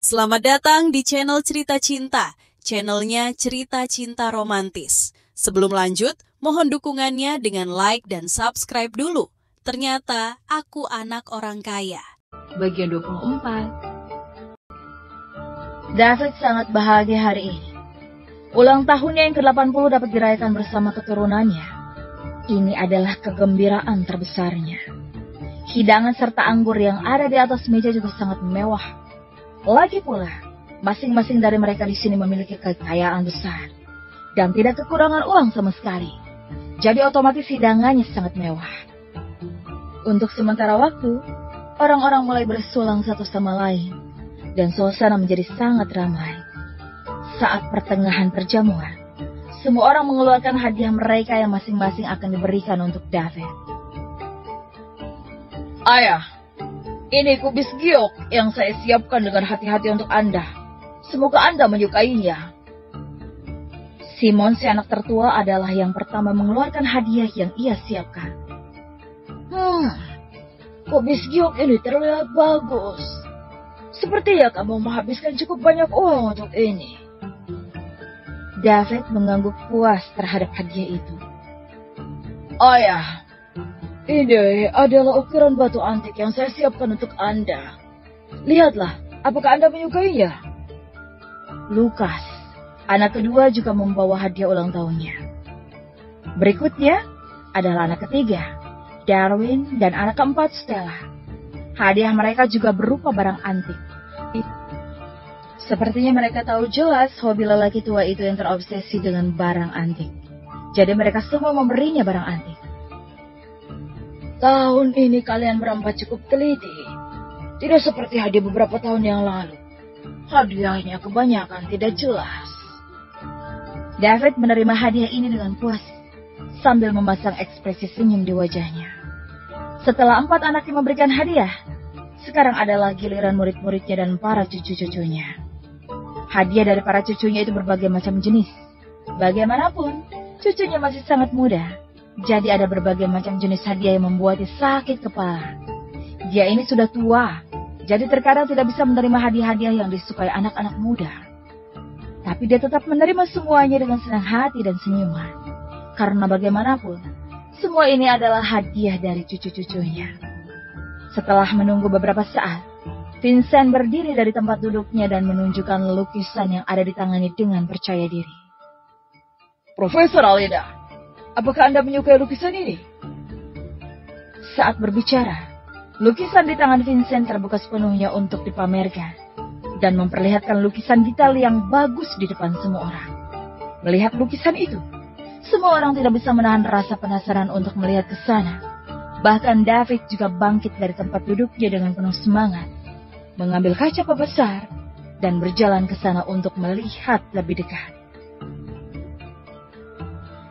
Selamat datang di channel Cerita Cinta, channelnya Cerita Cinta Romantis. Sebelum lanjut, mohon dukungannya dengan like dan subscribe dulu. Ternyata aku anak orang kaya. Bagian 24. David sangat bahagia hari ini. Ulang tahunnya yang ke-80 dapat dirayakan bersama keturunannya. Ini adalah kegembiraan terbesarnya. Hidangan serta anggur yang ada di atas meja juga sangat mewah. Lagi pula, masing-masing dari mereka di sini memiliki kekayaan besar dan tidak kekurangan uang sama sekali. Jadi otomatis hidangannya sangat mewah. Untuk sementara waktu, orang-orang mulai bersulang satu sama lain dan suasana menjadi sangat ramai. Saat pertengahan perjamuan, semua orang mengeluarkan hadiah mereka yang masing-masing akan diberikan untuk David. Ayah, ini kubis giok yang saya siapkan dengan hati-hati untuk Anda. Semoga Anda menyukainya. Simon, si anak tertua, adalah yang pertama mengeluarkan hadiah yang ia siapkan. Kubis giok ini terlihat bagus. Sepertinya kamu menghabiskan cukup banyak uang untuk ini. David mengangguk puas terhadap hadiah itu. Ayah, ini adalah ukiran batu antik yang saya siapkan untuk Anda. Lihatlah, apakah Anda menyukainya? Lukas, anak kedua, juga membawa hadiah ulang tahunnya. Berikutnya adalah anak ketiga, Darwin, dan anak keempat, Stella. Hadiah mereka juga berupa barang antik. Sepertinya mereka tahu jelas hobi lelaki tua itu yang terobsesi dengan barang antik. Jadi mereka semua memberinya barang antik. Tahun ini kalian berempat cukup teliti. Tidak seperti hadiah beberapa tahun yang lalu. Hadiahnya kebanyakan tidak jelas. David menerima hadiah ini dengan puas, sambil memasang ekspresi senyum di wajahnya. Setelah 4 anaknya memberikan hadiah, sekarang adalah giliran murid-muridnya dan para cucu-cucunya. Hadiah dari para cucunya itu berbagai macam jenis. Bagaimanapun, cucunya masih sangat muda. Jadi ada berbagai macam jenis hadiah yang membuatnya sakit kepala. Dia ini sudah tua, jadi terkadang tidak bisa menerima hadiah-hadiah yang disukai anak-anak muda. Tapi dia tetap menerima semuanya dengan senang hati dan senyuman. Karena bagaimanapun, semua ini adalah hadiah dari cucu-cucunya. Setelah menunggu beberapa saat, Vincent berdiri dari tempat duduknya dan menunjukkan lukisan yang ada di tangannya dengan percaya diri. Profesor Alida, apakah Anda menyukai lukisan ini? Saat berbicara, lukisan di tangan Vincent terbuka sepenuhnya untuk dipamerkan dan memperlihatkan lukisan detail yang bagus di depan semua orang. Melihat lukisan itu, semua orang tidak bisa menahan rasa penasaran untuk melihat ke sana. Bahkan David juga bangkit dari tempat duduknya dengan penuh semangat, mengambil kaca pembesar dan berjalan ke sana untuk melihat lebih dekat.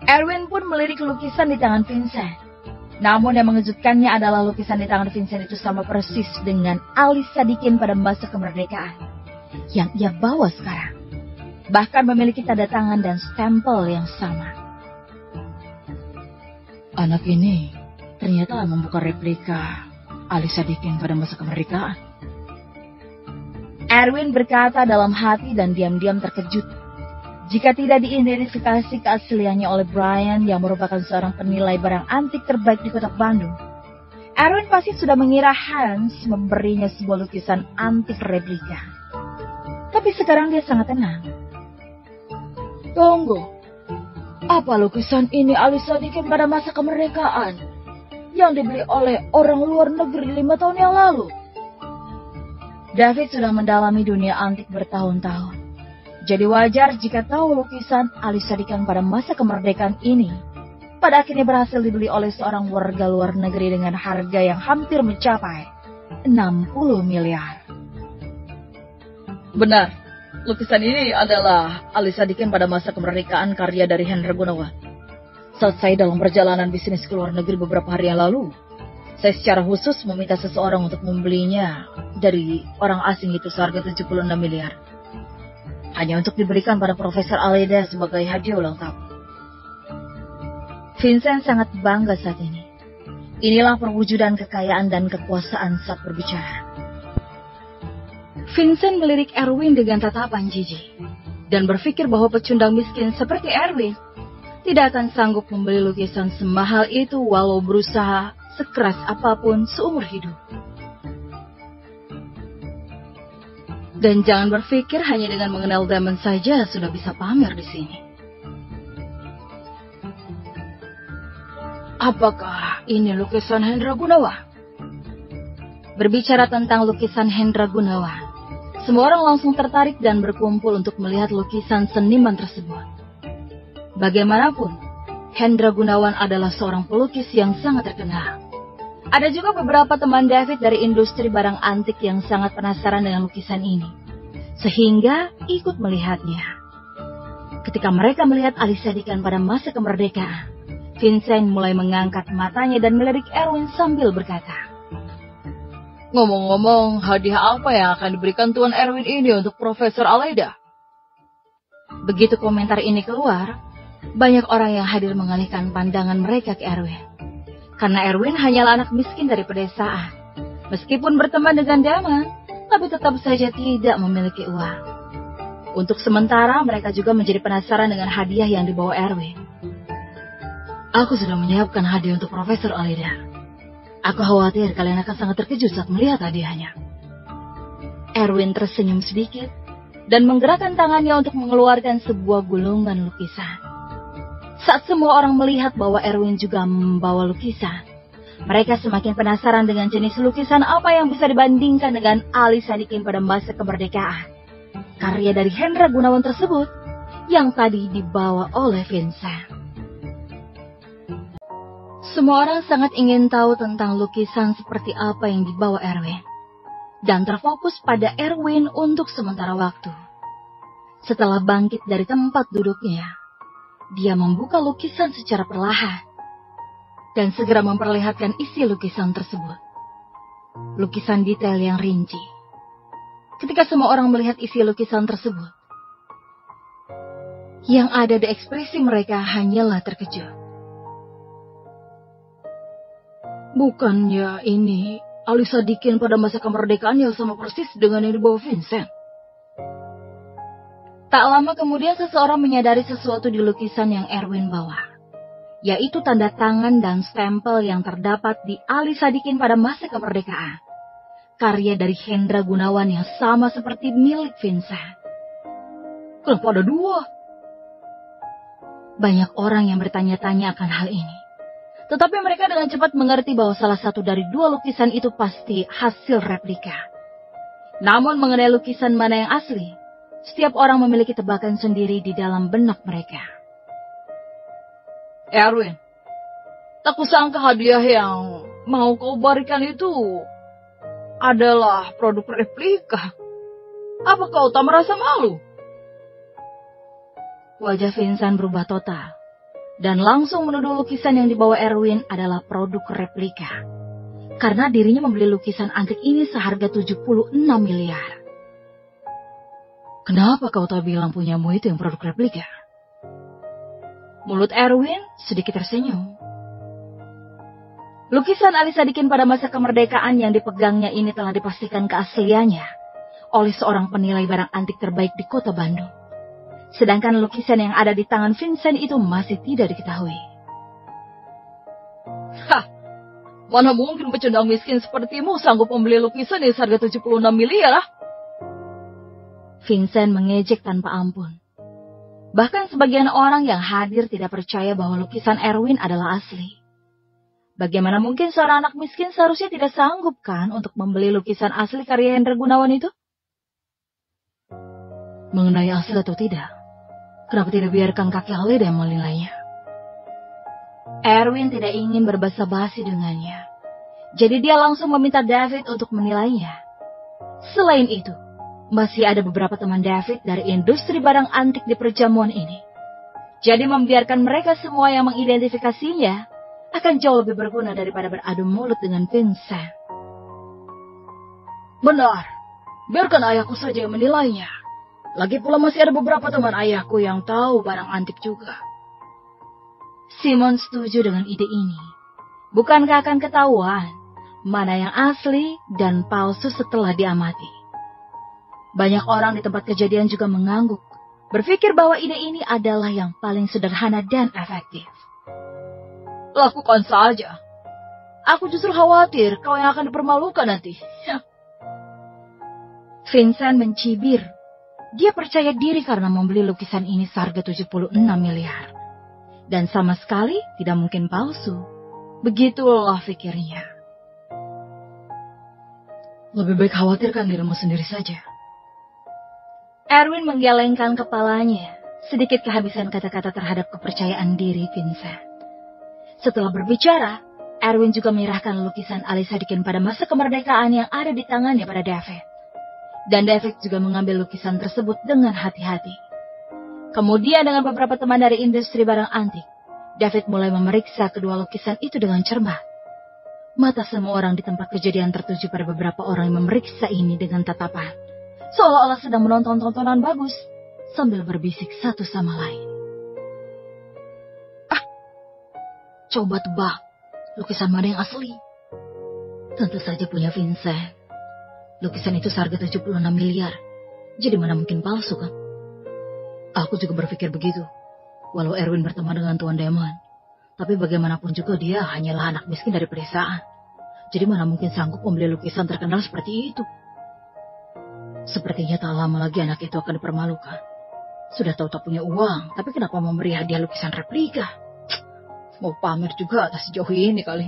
Erwin pun melirik lukisan di tangan Vincent. Namun yang mengejutkannya adalah lukisan di tangan Vincent itu sama persis dengan Ali Sadikin pada masa kemerdekaan yang ia bawa sekarang. Bahkan memiliki tanda tangan dan stempel yang sama. Anak ini ternyata membuka replika Ali Sadikin pada masa kemerdekaan. Erwin berkata dalam hati dan diam-diam terkejut. Jika tidak diidentifikasi keasliannya oleh Brian yang merupakan seorang penilai barang antik terbaik di kota Bandung, Erwin pasti sudah mengira Hans memberinya sebuah lukisan antik replika. Tapi sekarang dia sangat tenang. Tunggu, apa lukisan ini Ali Sadikin pada masa kemerdekaan yang dibeli oleh orang luar negeri 5 tahun yang lalu? David sudah mendalami dunia antik bertahun-tahun. Jadi wajar jika tahu lukisan Ali Sadikin pada masa kemerdekaan ini pada akhirnya berhasil dibeli oleh seorang warga luar negeri dengan harga yang hampir mencapai 60 miliar. Benar, lukisan ini adalah Ali Sadikin pada masa kemerdekaan karya dari Hendra Gunawan. Saat saya dalam perjalanan bisnis ke luar negeri beberapa hari yang lalu, saya secara khusus meminta seseorang untuk membelinya dari orang asing itu seharga 76 miliar. Hanya untuk diberikan pada Profesor Alida sebagai hadiah ulang tahun. Vincent sangat bangga saat ini. Inilah perwujudan kekayaan dan kekuasaan saat berbicara. Vincent melirik Erwin dengan tatapan jijik dan berpikir bahwa pecundang miskin seperti Erwin tidak akan sanggup membeli lukisan semahal itu walau berusaha sekeras apapun seumur hidup. Dan jangan berpikir hanya dengan mengenal Damon saja sudah bisa pamer di sini. Apakah ini lukisan Hendra Gunawan? Berbicara tentang lukisan Hendra Gunawan, semua orang langsung tertarik dan berkumpul untuk melihat lukisan seniman tersebut. Bagaimanapun, Hendra Gunawan adalah seorang pelukis yang sangat terkenal. Ada juga beberapa teman David dari industri barang antik yang sangat penasaran dengan lukisan ini, sehingga ikut melihatnya. Ketika mereka melihat Alisa Dikan pada masa kemerdekaan, Vincent mulai mengangkat matanya dan melirik Erwin sambil berkata, "Ngomong-ngomong, hadiah apa yang akan diberikan Tuan Erwin ini untuk Profesor Aleida?" Begitu komentar ini keluar, banyak orang yang hadir mengalihkan pandangan mereka ke Erwin. Karena Erwin hanyalah anak miskin dari pedesaan. Meskipun berteman dengan Damon, tapi tetap saja tidak memiliki uang. Untuk sementara, mereka juga menjadi penasaran dengan hadiah yang dibawa Erwin. "Aku sudah menyiapkan hadiah untuk Profesor Aleida. Aku khawatir kalian akan sangat terkejut saat melihat hadiahnya." Erwin tersenyum sedikit dan menggerakkan tangannya untuk mengeluarkan sebuah gulungan lukisan. Saat semua orang melihat bahwa Erwin juga membawa lukisan, mereka semakin penasaran dengan jenis lukisan apa yang bisa dibandingkan dengan Alisa Dikin pada masa kemerdekaan. Karya dari Hendra Gunawan tersebut yang tadi dibawa oleh Vincent. Semua orang sangat ingin tahu tentang lukisan seperti apa yang dibawa Erwin, dan terfokus pada Erwin untuk sementara waktu. Setelah bangkit dari tempat duduknya, dia membuka lukisan secara perlahan, dan segera memperlihatkan isi lukisan tersebut. Lukisan detail yang rinci. Ketika semua orang melihat isi lukisan tersebut, yang ada di ekspresi mereka hanyalah terkejut. "Bukannya ini Alisa Dikin pada masa kemerdekaan yang sama persis dengan yang dibawa Vincent?" Tak lama kemudian seseorang menyadari sesuatu di lukisan yang Erwin bawa, yaitu tanda tangan dan stempel yang terdapat di Alisa Dikin pada masa kemerdekaan. Karya dari Hendra Gunawan yang sama seperti milik Vincent. "Kenapa ada dua?" Banyak orang yang bertanya-tanya akan hal ini. Tetapi mereka dengan cepat mengerti bahwa salah satu dari dua lukisan itu pasti hasil replika. Namun mengenai lukisan mana yang asli, setiap orang memiliki tebakan sendiri di dalam benak mereka. "Erwin, tak kusangka hadiah yang mau kau berikan itu adalah produk replika. Apa kau tak merasa malu?" Wajah Vincent berubah total, dan langsung menuduh lukisan yang dibawa Erwin adalah produk replika. Karena dirinya membeli lukisan antik ini seharga 76 miliar. "Kenapa kau tak bilang punyamu itu yang produk replika?" Mulut Erwin sedikit tersenyum. Lukisan Alisa Dikin pada masa kemerdekaan yang dipegangnya ini telah dipastikan keasliannya oleh seorang penilai barang antik terbaik di kota Bandung. Sedangkan lukisan yang ada di tangan Vincent itu masih tidak diketahui. "Mana mungkin pecundang miskin sepertimu sanggup membeli lukisan yang seharga 76 miliar? Vincent mengejek tanpa ampun. Bahkan sebagian orang yang hadir tidak percaya bahwa lukisan Erwin adalah asli. Bagaimana mungkin seorang anak miskin seharusnya tidak sanggup kan untuk membeli lukisan asli karya Hendra Gunawan itu? Mengenai asli atau tidak, kenapa tidak biarkan kakek Aleida yang menilainya? Erwin tidak ingin berbasa-basi dengannya. Jadi dia langsung meminta David untuk menilainya. Selain itu, masih ada beberapa teman David dari industri barang antik di perjamuan ini. Jadi membiarkan mereka semua yang mengidentifikasinya akan jauh lebih berguna daripada beradu mulut dengan Vincent. "Benar, biarkan ayahku saja yang menilainya. Lagi pula masih ada beberapa teman ayahku yang tahu barang antik juga." Simon setuju dengan ide ini. Bukankah akan ketahuan mana yang asli dan palsu setelah diamati? Banyak orang di tempat kejadian juga mengangguk, berpikir bahwa ide ini adalah yang paling sederhana dan efektif. Lakukan saja. Aku justru khawatir kau yang akan dipermalukan nanti. Vincent mencibir. Dia percaya diri karena membeli lukisan ini seharga 76 miliar. Dan sama sekali tidak mungkin palsu. Begitulah pikirnya. Lebih baik khawatirkan dirimu sendiri saja. Erwin menggelengkan kepalanya, sedikit kehabisan kata-kata terhadap kepercayaan diri Vincent. Setelah berbicara, Erwin juga menyerahkan lukisan Ali Sadikin pada masa kemerdekaan yang ada di tangannya pada David. Dan David juga mengambil lukisan tersebut dengan hati-hati. Kemudian dengan beberapa teman dari industri barang antik, David mulai memeriksa kedua lukisan itu dengan cermat. Mata semua orang di tempat kejadian tertuju pada beberapa orang yang memeriksa ini dengan tatapan, seolah-olah sedang menonton tontonan bagus, sambil berbisik satu sama lain. Coba tebak, lukisan mana yang asli? Tentu saja punya Vincent. Lukisan itu seharga 76 miliar. Jadi mana mungkin palsu kan? Aku juga berpikir begitu. Walau Erwin berteman dengan Tuan Damon, tapi bagaimanapun juga dia hanyalah anak miskin dari pedesaan. Jadi mana mungkin sanggup membeli lukisan terkenal seperti itu? Sepertinya tak lama lagi anak itu akan dipermalukan. Sudah tahu tak punya uang, tapi kenapa memberi hadiah lukisan replika? Mau pamer juga atas sejauh ini kali.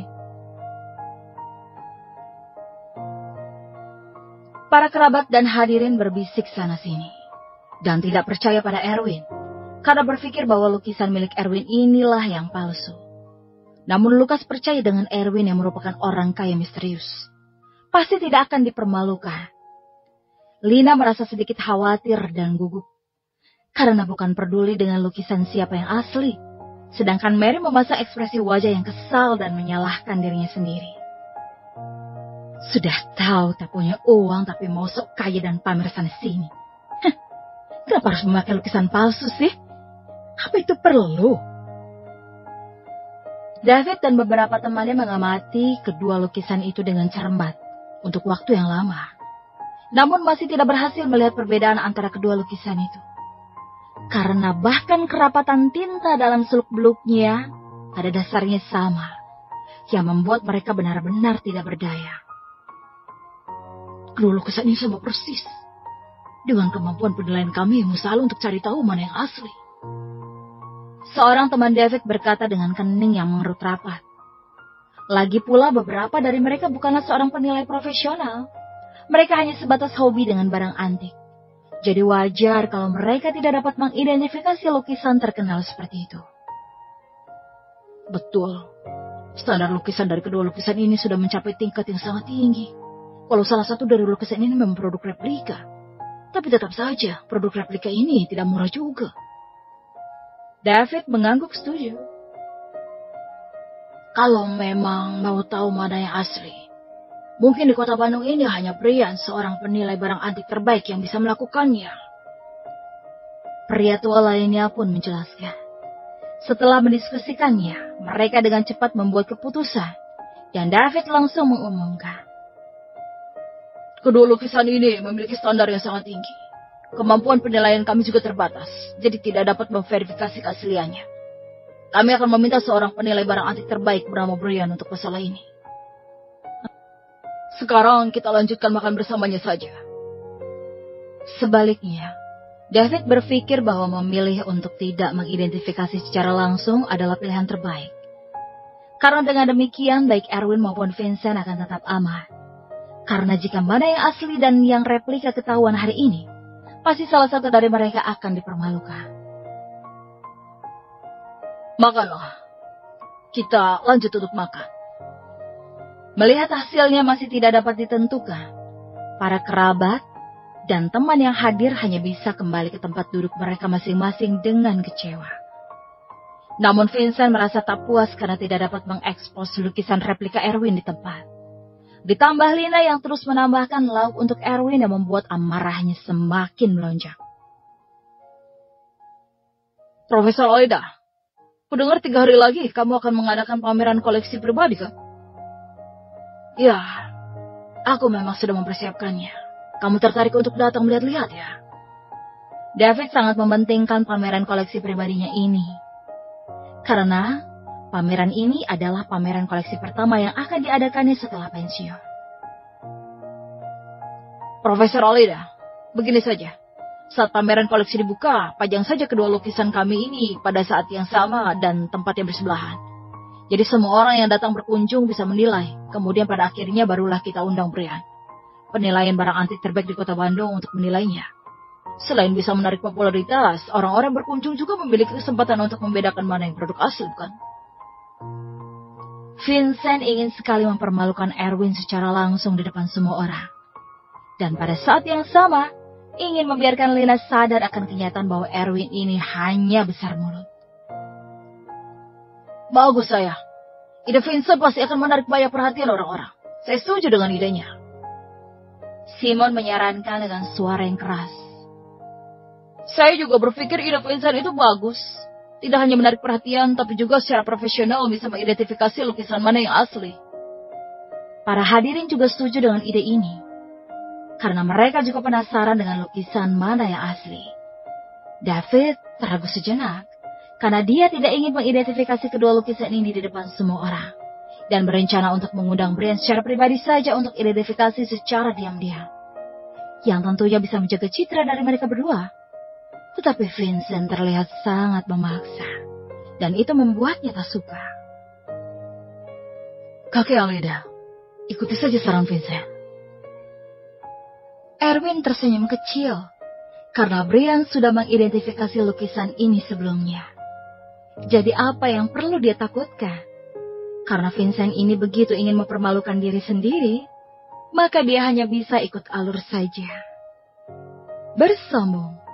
Para kerabat dan hadirin berbisik sana-sini. Dan tidak percaya pada Erwin. Karena berpikir bahwa lukisan milik Erwin inilah yang palsu. Namun Lukas percaya dengan Erwin yang merupakan orang kaya misterius. Pasti tidak akan dipermalukan. Lina merasa sedikit khawatir dan gugup. Karena bukan peduli dengan lukisan siapa yang asli. Sedangkan Mary memasang ekspresi wajah yang kesal dan menyalahkan dirinya sendiri. Sudah tahu tak punya uang tapi mau sok kaya dan pamer sana sini. Kenapa harus memakai lukisan palsu sih? Apa itu perlu? David dan beberapa temannya mengamati kedua lukisan itu dengan cermat untuk waktu yang lama. Namun masih tidak berhasil melihat perbedaan antara kedua lukisan itu. Karena bahkan kerapatan tinta dalam seluk-beluknya pada dasarnya sama, yang membuat mereka benar-benar tidak berdaya. Kedua lukisan ini sama persis. Dengan kemampuan penilaian kami, mustahil untuk cari tahu mana yang asli. Seorang teman David berkata dengan kening yang mengerut rapat. Lagi pula beberapa dari mereka bukanlah seorang penilai profesional. Mereka hanya sebatas hobi dengan barang antik. Jadi wajar kalau mereka tidak dapat mengidentifikasi lukisan terkenal seperti itu. Betul. Standar lukisan dari kedua lukisan ini sudah mencapai tingkat yang sangat tinggi. Walau salah satu dari lukisan ini memang produk replika. Tapi tetap saja produk replika ini tidak murah juga. David mengangguk setuju. Kalau memang mau tahu mana yang asli, mungkin di kota Bandung ini hanya Brian, seorang penilai barang antik terbaik yang bisa melakukannya. Pria tua lainnya pun menjelaskan. Setelah mendiskusikannya, mereka dengan cepat membuat keputusan. Dan David langsung mengumumkan. Kedua lukisan ini memiliki standar yang sangat tinggi. Kemampuan penilaian kami juga terbatas, jadi tidak dapat memverifikasi keasliannya. Kami akan meminta seorang penilai barang antik terbaik bernama Brian untuk masalah ini. Sekarang kita lanjutkan makan bersamanya saja. Sebaliknya, David berpikir bahwa memilih untuk tidak mengidentifikasi secara langsung adalah pilihan terbaik. Karena dengan demikian, baik Erwin maupun Vincent akan tetap aman. Karena jika mana yang asli dan yang replika ketahuan hari ini, pasti salah satu dari mereka akan dipermalukan. Makanlah. Kita lanjut untuk makan. Melihat hasilnya masih tidak dapat ditentukan, para kerabat dan teman yang hadir hanya bisa kembali ke tempat duduk mereka masing-masing dengan kecewa. Namun Vincent merasa tak puas karena tidak dapat mengekspos lukisan replika Erwin di tempat. Ditambah Lina yang terus menambahkan lauk untuk Erwin yang membuat amarahnya semakin melonjak. Profesor Oida, kudengar 3 hari lagi kamu akan mengadakan pameran koleksi pribadi kan? Ya, aku memang sudah mempersiapkannya. Kamu tertarik untuk datang melihat-lihat ya? David sangat mementingkan pameran koleksi pribadinya ini. Karena pameran ini adalah pameran koleksi pertama yang akan diadakannya setelah pensiun. Profesor Alida, begini saja. Saat pameran koleksi dibuka, pajang saja kedua lukisan kami ini pada saat yang sama dan tempat yang bersebelahan. Jadi semua orang yang datang berkunjung bisa menilai, kemudian pada akhirnya barulah kita undang Brian, penilaian barang antik terbaik di kota Bandung, untuk menilainya. Selain bisa menarik popularitas, orang-orang berkunjung juga memiliki kesempatan untuk membedakan mana yang produk asli, bukan? Vincent ingin sekali mempermalukan Erwin secara langsung di depan semua orang. Dan pada saat yang sama, ingin membiarkan Lina sadar akan kenyataan bahwa Erwin ini hanya besar mulut. Bagus saya. Ide Vincent pasti akan menarik banyak perhatian orang-orang. Saya setuju dengan idenya. Simon menyarankan dengan suara yang keras. Saya juga berpikir ide Vincent itu bagus. Tidak hanya menarik perhatian, tapi juga secara profesional bisa mengidentifikasi lukisan mana yang asli. Para hadirin juga setuju dengan ide ini, karena mereka juga penasaran dengan lukisan mana yang asli. David teragu sejenak, karena dia tidak ingin mengidentifikasi kedua lukisan ini di depan semua orang, dan berencana untuk mengundang Brian secara pribadi saja untuk identifikasi secara diam-diam, yang tentunya bisa menjaga citra dari mereka berdua. Tetapi Vincent terlihat sangat memaksa, dan itu membuatnya tak suka. Kakek Alida, ikuti saja saran Vincent. Erwin tersenyum kecil, karena Brian sudah mengidentifikasi lukisan ini sebelumnya. Jadi apa yang perlu dia takutkan? Karena Vincent ini begitu ingin mempermalukan diri sendiri, maka dia hanya bisa ikut alur saja. Bersambung.